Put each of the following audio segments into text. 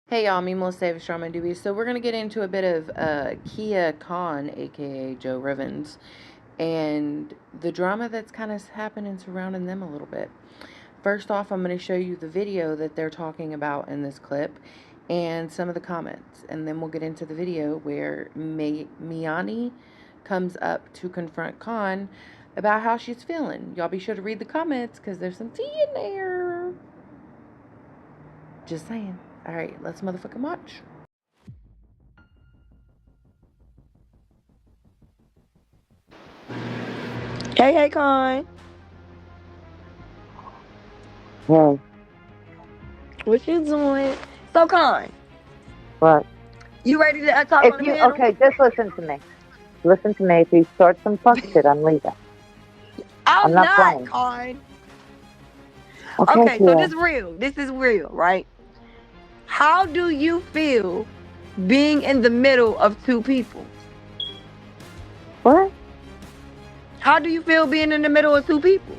Hey y'all, me Melissa Davis from Doobie. So we're gonna get into a bit of Kia Khan, aka JO Rivens, and the drama that's kind of happening surrounding them a little bit. First off, I'm gonna show you the video that they're talking about in this clip, and some of the comments, and then we'll get into the video where Miani comes up to confront Khan about how she's feeling. Y'all be sure to read the comments because there's some tea in there. Just saying. All right, let's motherfucking watch. Hey, Con. Hey, What you doing? So, Con, what? you ready to talk If on the you panel? okay, just listen to me. Listen to me. If you start some fuck shit, I'm leaving. I'm I'm not not, playing. Con. Okay, Okay, so Kia. this real. This is real, right? How do you feel being in the middle of two people? What? How do you feel being in the middle of two people?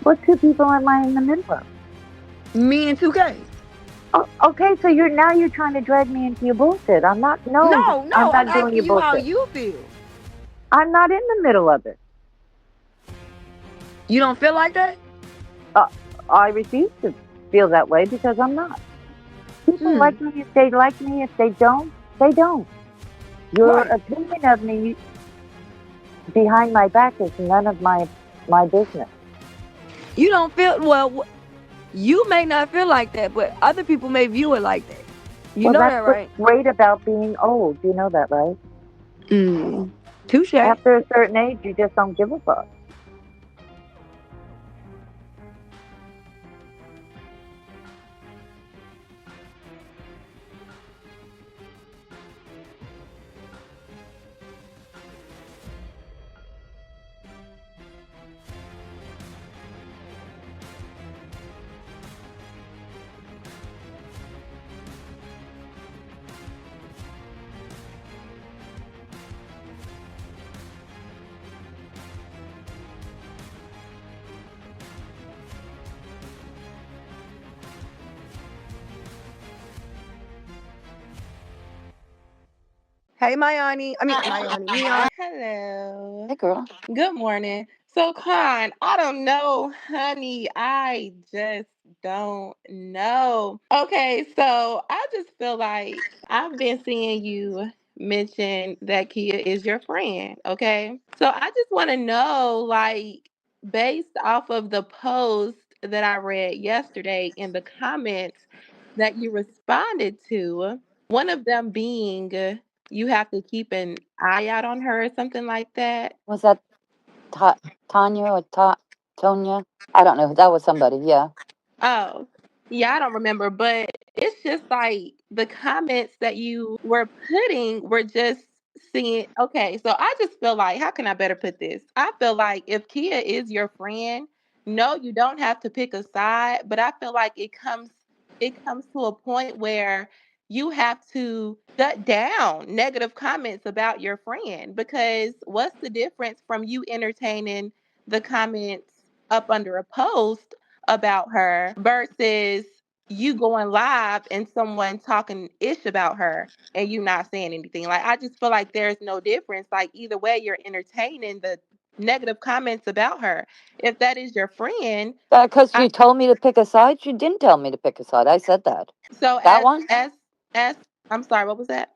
What two people am I in the middle of? Me and 2K. Oh, okay, so you're trying to drag me into your bullshit. I'm not. No, No, I'm I'm not doing your asking you how bullshit. you feel. I'm not in the middle of it. You don't feel like that? Uh, I refuse to feel that way because I'm not. People Hmm. like me if they like me. If they don't, they don't. Your Right. opinion of me behind my back is none of my business. You don't feel well. You may not feel like that, but other people may view it like that. You Well, know that's that, what's right? great about being old. You know that, right? Touche. After a certain age, you just don't give a fuck. Hey, Mayani. I mean, Mayani. Mian. Hello. Hey, girl. Good morning. So, Con, I don't know, honey. I just don't know. Okay, so I just feel like I've been seeing you mention that Kia is your friend. Okay. So, I just want to know, like, based off of the post that I read yesterday in the comments that you responded to, one of them being you have to keep an eye out on her or something like that. Was that Tanya or Tonya? I don't know. That was somebody. Yeah. Oh, yeah, I don't remember, but it's just like the comments that you were putting were just seeing. Okay, so I just feel like, how can I better put this? I feel like if Kia is your friend, no, you don't have to pick a side, but I feel like it comes to a point where you have to shut down negative comments about your friend because what's the difference from you entertaining the comments up under a post about her versus you going live and someone talking ish about her and you not saying anything. Like I just feel like there's no difference. Like either way, you're entertaining the negative comments about her. If that is your friend, Because I, she told me to pick a side. She didn't tell me to pick a side. I said that. so That as one? as as I'm sorry, what was that?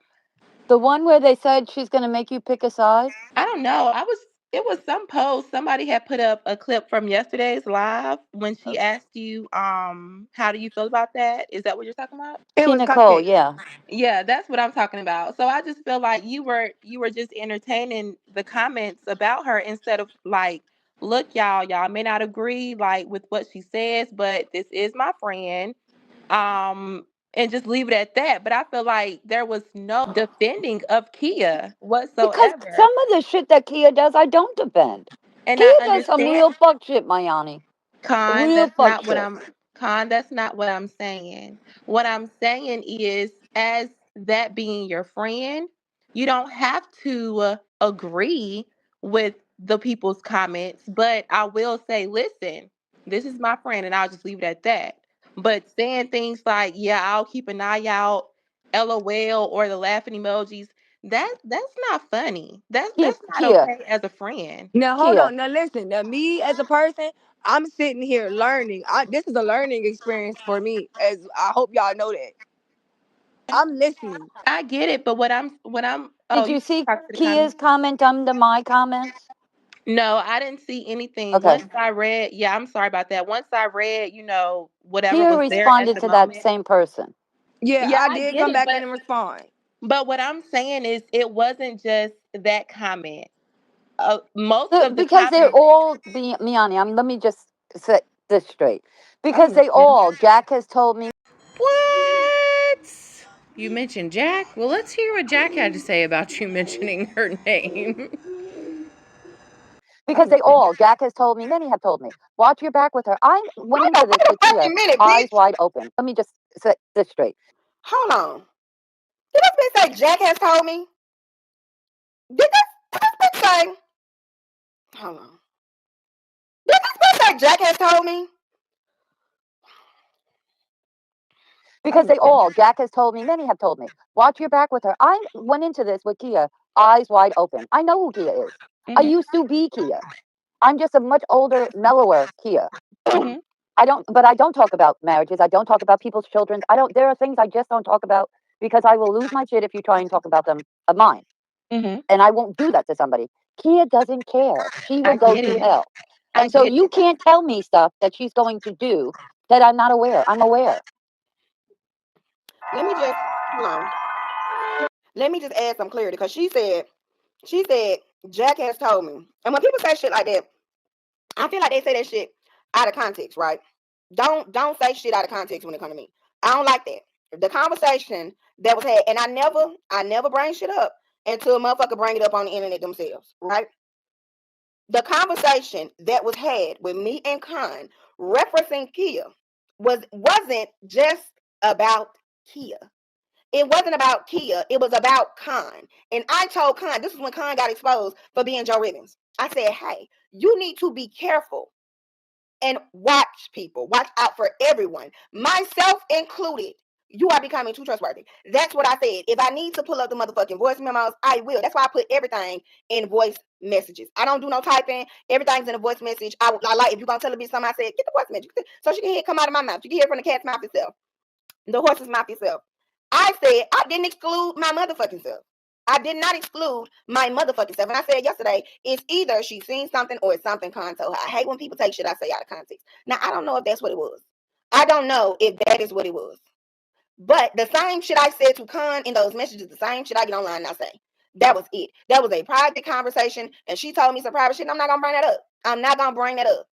The one where they said she's going to make you pick a side? I don't know. It was some post somebody had put up a clip from yesterday's live when she asked you how do you feel about that? Is that what you're talking about? It T. was Nicole, cupcake. yeah. Yeah, that's what I'm talking about. So I just feel like you were just entertaining the comments about her instead of like, look, y'all may not agree like with what she says, but this is my friend. And just leave it at that. But I feel like there was no defending of Kia Because whatsoever. some of the shit that Kia does, I don't defend. And Kia I does some understand real fuck shit, Mayani. Con, Real that's fuck not what shit. I'm Con, that's not what I'm saying. What I'm saying is as that being your friend, you don't have to agree with the people's comments, but I will say, listen, this is my friend and I'll just leave it at that. But saying things like, "Yeah, I'll keep an eye out," LOL, or the laughing emojis, that's not funny. That's not Kia, okay as a friend. Now hold Kia. on. Now listen. Now me as a person, I'm sitting here learning. This is a learning experience for me. As I hope y'all know that I'm listening. I get it, but what I'm oh, Did you you see talk to the Kia's comments? comment under my comments? No, I didn't see anything. Okay. Once I read, yeah, I'm sorry about that. Once I read, whatever Kia was there at responded the to that moment. same person. Yeah, Yeah, I I did get come it, back but in and respond. what I'm saying is it wasn't just that comment. Most of the Because they're comments. all being Miani. Let me just set this straight. Because Oh they Yeah. all, Jack has told me. What? You mentioned Jack? Well, let's hear what Jack had to say about you mentioning her name. Because they all, Jack has told me, many have told me, watch your back with her. I went wait a, into this wait with a Kia, fucking minute, eyes bitch. wide open. Let me just set this straight. Hold on. Did this bitch say Jack has told me? Did this bitch say? Hold on. Did this bitch say Jack has told me? Because they all, Jack has told me, many have told me, watch your back with her. I went into this with Kia, eyes wide open. I know who Kia is. I Mhm. used to be Kia. I'm just a much older, mellower Kia. Mhm. But I don't talk about marriages. I don't talk about people's children. There are things I just don't talk about because I will lose my shit if you try and talk about them of mine. Mhm. And I won't do that to somebody. Kia doesn't care. She will I go get to it. hell. I And so get you it. can't tell me stuff that she's going to do that I'm not aware. I'm aware. Let me just hold on. Let me just add some clarity because she said Jack has told me. And when people say shit like that, I feel like they say that shit out of context, right? Don't say shit out of context when it comes to me. I don't like that. The conversation that was had, and I never bring shit up until a motherfucker bring it up on the internet themselves, right? The conversation that was had with me and Khan referencing Kia wasn't just about Kia. It wasn't about Kia. It was about Khan. And I told Khan, this is when Khan got exposed for being Joe Rivens. I said, hey, you need to be careful and watch people. Watch out for everyone, myself included. You are becoming too trustworthy. That's what I said. If I need to pull up the motherfucking voice memos, I will. That's why I put everything in voice messages. I don't do no typing. Everything's in a voice message. I like, if you're going to tell a bitch something, I said, get the voice message. So she can hear it come out of my mouth. You can hear it from the cat's mouth itself, the horse's mouth itself. I said I didn't exclude my motherfucking self. I did not exclude my motherfucking self. And I said yesterday, it's either she's seen something or it's something Con told her. I hate when people take shit I say out of context. Now, I don't know if that's what it was. I don't know if that is what it was. But the same shit I said to Con in those messages, the same shit I get online and I say. That was it. That was a private conversation. And she told me some private shit. And I'm not going to bring that up. I'm not going to bring that up.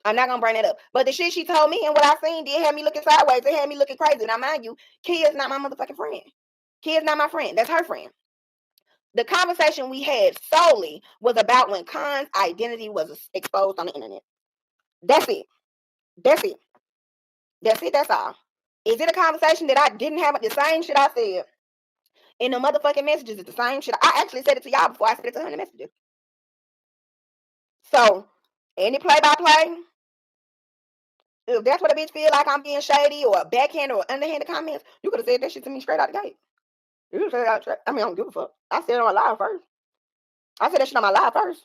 I'm not gonna bring that up. But the shit she told me and what I seen did have me looking sideways. It had me looking crazy. Now, mind you, Kia's not my motherfucking friend. Kia's not my friend. That's her friend. The conversation we had solely was about when Khan's identity was exposed on the internet. That's it. That's it. That's it. That's all. Is it a conversation that I didn't have the same shit I said in the motherfucking messages? It's the same shit. I actually said it to y'all before I said it to her in the messages. So, any play by play, if that's what a bitch feel like I'm being shady or backhanded or underhanded comments, you could have said that shit to me straight out the gate. You could have said it out straight. I mean, I don't give a fuck. I said it on my live first. I said that shit on my live first.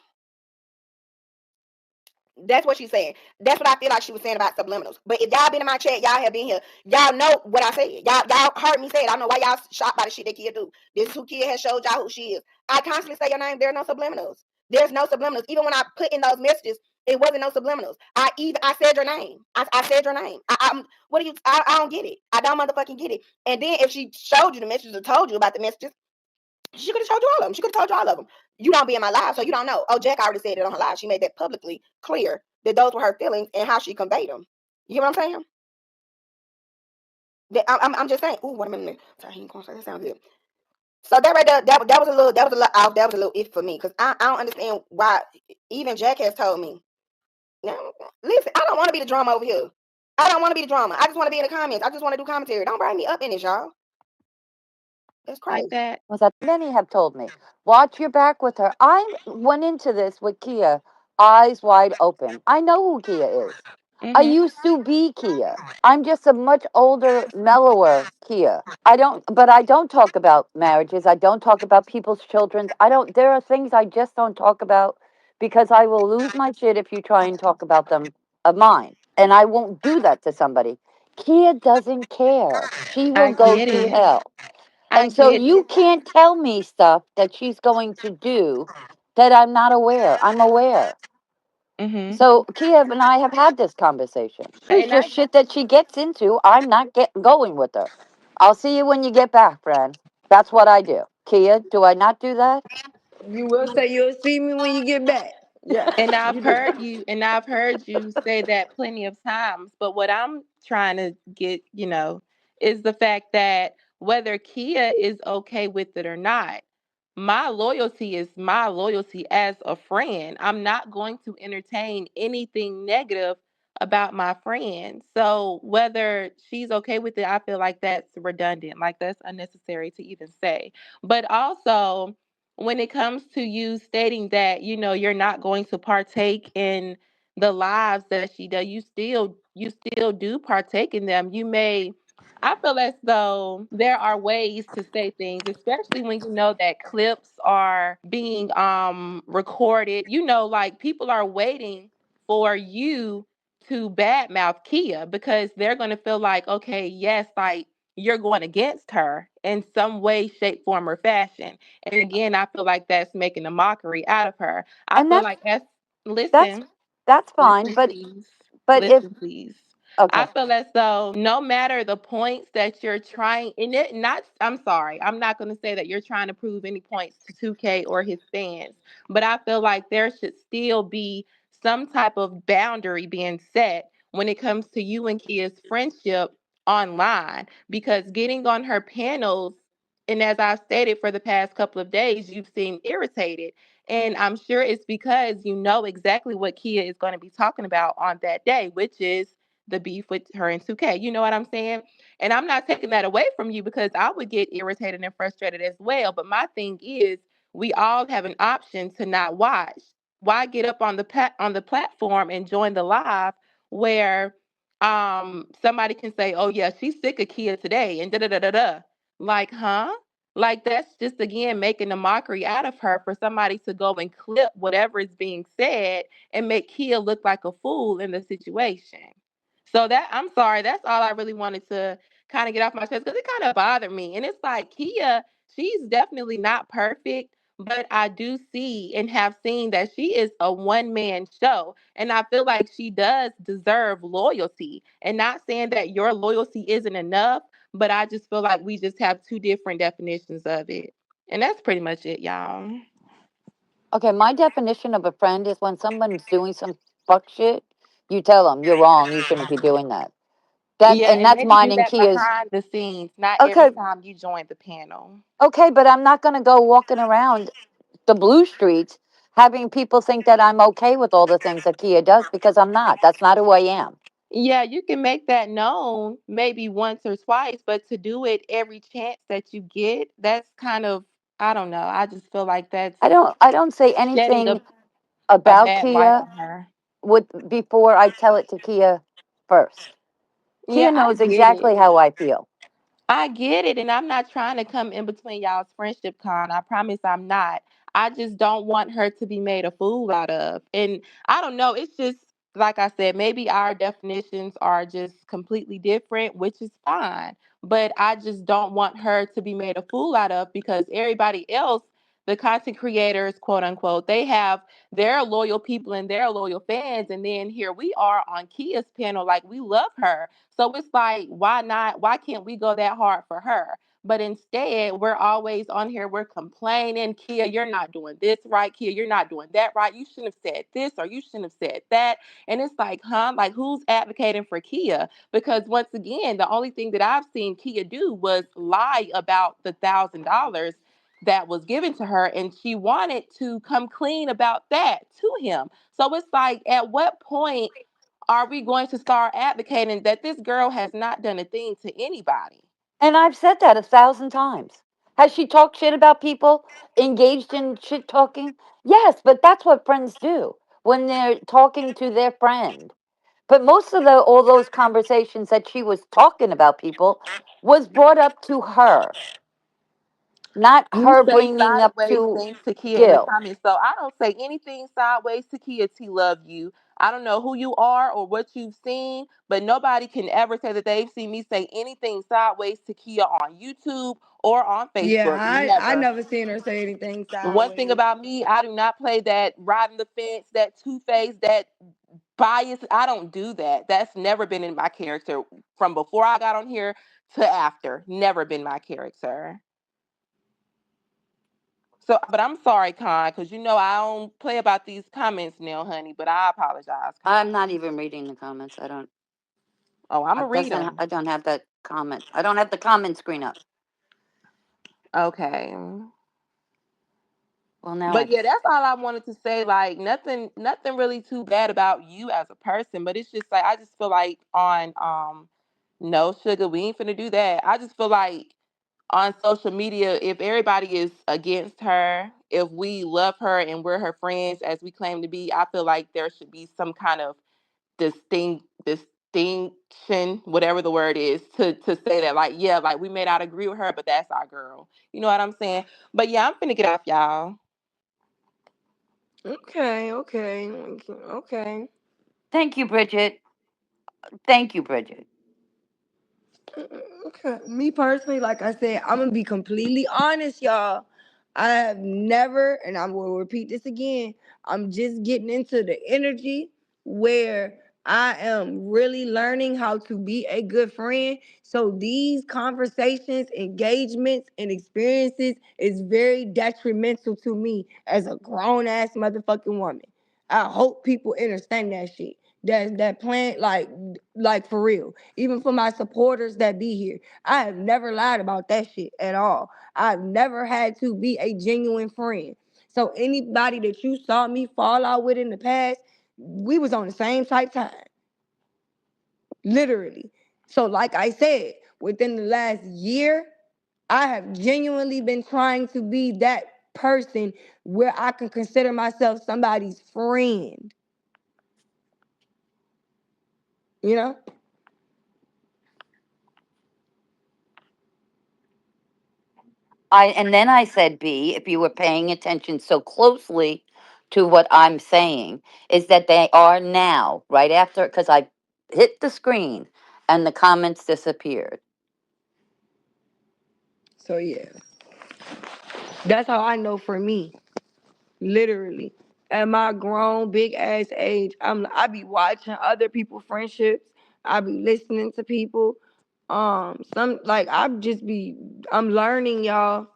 That's what she's saying. That's what I feel like she was saying about subliminals. But if y'all been in my chat, y'all have been here. Y'all know what I said. Y'all heard me say it. I don't know why y'all shocked by the shit that Kia do. This is who Kia has showed y'all who she is. I constantly say your name. There are no subliminals. There's no subliminals. Even when I put in those messages, it wasn't no subliminals. I said your name. I said your name. What do you? I don't get it. I don't motherfucking get it. And then if she showed you the messages or told you about the messages, she could have told you all of them. She could have told you all of them. You don't be in my live, so you don't know. Oh, Jack already said it on her live. She made that publicly clear that those were her feelings and how she conveyed them. You hear what I'm saying? I'm just saying. Ooh, what a minute. Sorry, he ain't gonna say that sound good. So that right there, that was a little off. That was a little if for me because I don't understand why. Even Jack has told me. Now, listen, I don't want to be the drama over here. I don't want to be the drama. I just want to be in the comments. I just want to do commentary. Don't bring me up in this, y'all. That's Like crazy. that. Was that many have told me, watch your back with her. I went into this with Kia, eyes wide open. I know who Kia is. I Mhm. used to be Kia. I'm just a much older, mellower Kia. But I don't talk about marriages. I don't talk about people's children. There are things I just don't talk about because I will lose my shit if you try and talk about them of mine. And I won't do that to somebody. Kia doesn't care. She will I go get through it. hell. I And so get you can't tell me stuff that she's going to do that I'm not aware. I'm aware. Mhm. So Kiev and I have had this conversation. There's And just I shit that she gets into. I'm not going with her. I'll see you when you get back, friend. That's what I do. Kia, do I not do that? You will say you'll see me when you get back. Yes, And I've you do. heard you, and I've heard you say that plenty of times. But what I'm trying to get, is the fact that whether Kia is okay with it or not, my loyalty is my loyalty as a friend. I'm not going to entertain anything negative about my friend. So whether she's okay with it, I feel like that's redundant, like that's unnecessary to even say. But also, when it comes to you stating that you're not going to partake in the lives that she does, you still do partake in them. I feel as though there are ways to say things, especially when you know that clips are being recorded. Like people are waiting for you to badmouth Kia because they're going to feel like, okay, yes, like you're going against her in some way, shape, form, or fashion. And again, I feel like that's making a mockery out of her. I And feel that's like that's that's listen, that's fine. listen, But please. but if Listen, please. I okay. feel as though no matter the points that you're trying in it, not I'm sorry, I'm not going to say that you're trying to prove any points to 2K or his fans, but I feel like there should still be some type of boundary being set when it comes to you and Kia's friendship online, because getting on her panels, and as I've stated for the past couple of days, you've seemed irritated. And I'm sure it's because you know exactly what Kia is going to be talking about on that day, which is the beef with her and 2K. You know what I'm saying? And I'm not taking that away from you because I would get irritated and frustrated as well. But my thing is, we all have an option to not watch. Why get up on the platform and join the live where somebody can say, "Oh yeah, she's sick of Kia today," and da da da da da. Like, huh? Like that's just again making a mockery out of her for somebody to go and clip whatever is being said and make Kia look like a fool in the situation. So that I'm sorry, that's all I really wanted to kind of get off my chest because it kind of bothered me. And it's like Kia, she's definitely not perfect, but I do see and have seen that she is a one man show. And I feel like she does deserve loyalty. And not saying that your loyalty isn't enough, but I just feel like we just have two different definitions of it. And that's pretty much it, y'all. Okay, my definition of a friend is when someone's doing some fuck shit, you tell them you're wrong. You shouldn't be doing that. Yeah, And and that's maybe mine do and that Kia's. behind the scenes, not every Okay, time you join the panel. okay, but I'm not going to go walking around the blue streets having people think that I'm okay with all the things that Kia does because I'm not. That's not who I am. Yeah, you can make that known maybe once or twice, but to do it every chance that you get, that's kind of, I don't know. I just feel like that's I don't say shedding anything a about bad light Kia on her. with before I tell it to Kia first. Yeah, Kia I knows get it. exactly how I feel. I get it, and I'm not trying to come in between y'all's friendship, Con. I promise I'm not. I just don't want her to be made a fool out of. And I don't know, it's just like I said, maybe our definitions are just completely different, which is fine. But I just don't want her to be made a fool out of because everybody else, the content creators, quote unquote, they have their loyal people and their loyal fans. And then here we are on Kia's panel, like we love her, so it's like, why not? Why can't we go that hard for her? But instead, we're always on here, we're complaining, Kia, you're not doing this right. Kia, you're not doing that right. You shouldn't have said this or you shouldn't have said that. And it's like, huh? Like, who's advocating for Kia? Because once again, the only thing that I've seen Kia do was lie about the $1,000 that was given to her. And she wanted to come clean about that to him. So it's like, at what point are we going to start advocating that this girl has not done a thing to anybody? And I've said that 1,000 times. Has she talked shit about people engaged in shit talking? Yes, but that's what friends do when they're talking to their friend. But most of the all those conversations that she was talking about people was brought up to her, not You her say bringing up sideways to things to Kia in the Gil. comments, so I don't say anything sideways to Kia. T love you. I don't know who you are or what you've seen, but nobody can ever say that they've seen me say anything sideways to Kia on YouTube or on Yeah, Facebook. I Never. never seen her say anything One thing sideways. about me, I do not play that riding the fence, that two face, that bias. I don't do that. That's never been in my character from before I got on here to after. Never been my character. So, but I'm sorry, Con, because you know I don't play about these comments now, honey. But I apologize, I'm Con. not even reading the comments. I don't. Oh, I'm gonna It read doesn't. them. I don't have that comment. I don't have the comment screen up. Okay. Well, now But yeah, it's. that's all I wanted to say. Like nothing really too bad about you as a person. But it's just like I just feel like on no sugar, we ain't finna do that. I just feel like on social media, if everybody is against her, if we love her and we're her friends as we claim to be, I feel like there should be some kind of distinction, whatever the word is, to say that, like, yeah, like we may not agree with her, but that's our girl. You know what I'm saying? But yeah, I'm finna get off, y'all. Okay, okay, okay. Thank you, Bridget. Thank you, Bridget. Okay. Me personally, like I said, I'm gonna be completely honest, y'all. I have never, and I will repeat this again. I'm just getting into the energy where I am really learning how to be a good friend. So these conversations, engagements, and experiences is very detrimental to me as a grown ass motherfucking woman. I hope people understand that shit. That plan, like for real. Even for my supporters that be here, I have never lied about that shit at all. I've never had to be a genuine friend. So anybody that you saw me fall out with in the past, we was on the same type time, literally. So like I said, within the last year, I have genuinely been trying to be that person where I can consider myself somebody's friend. You know? And then I said, B, if you were paying attention so closely to what I'm saying, is that they are now, right after, because I hit the screen and the comments disappeared. So yeah. That's how I know for me. Literally. At my grown big ass age, I be watching other people friendships. I be listening to people. Some like I'm learning, y'all.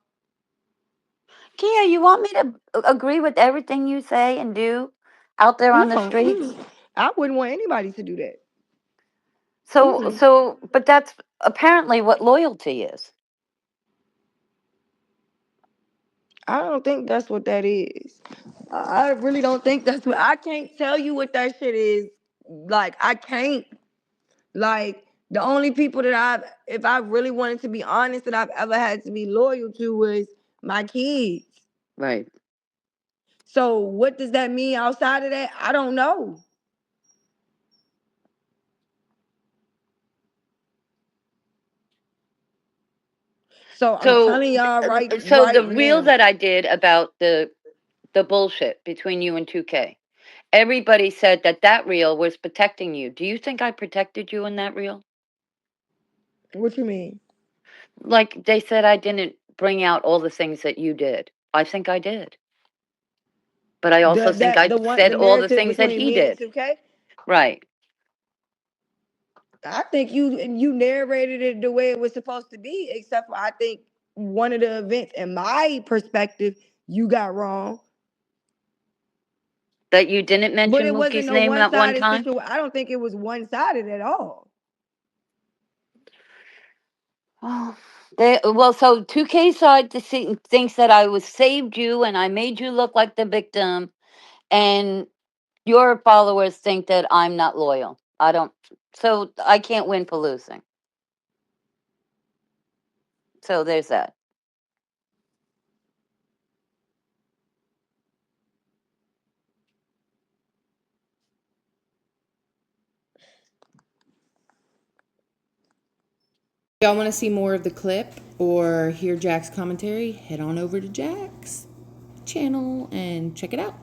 Kia, you want me to agree with everything you say and do out there No, on the streets? I wouldn't want anybody to do that. So, Mm-mm. so, but that's apparently what loyalty is. I don't think that's what that is. I really don't think that's what. I can't tell you what that shit is. Like I can't. Like the only people that if I really wanted to be honest, that I've ever had to be loyal to was my kids. Right. So what does that mean outside of that? I don't know. So I'm So, telling y'all so the right reel now. that I did about the bullshit between you and 2K, everybody said that that reel was protecting you. Do you think I protected you in that reel? What you mean? Like they said, I didn't bring out all the things that you did. I think I did, but I also think I The said all the narrative things that between he me and did. 2K? Right. I think you narrated it the way it was supposed to be, except for I think one of the events in my perspective you got wrong. That you didn't But mention it wasn't Mookie's no name one that one sided time. situation. I don't think it was one sided at all. Oh, well, so 2K side thinks that I was saved you and I made you look like the victim, and your followers think that I'm not loyal. I don't. So I can't win for losing. So there's that. y'all want to see more of the clip or hear Jack's commentary, head on over to Jack's channel and check it out.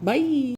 Bye.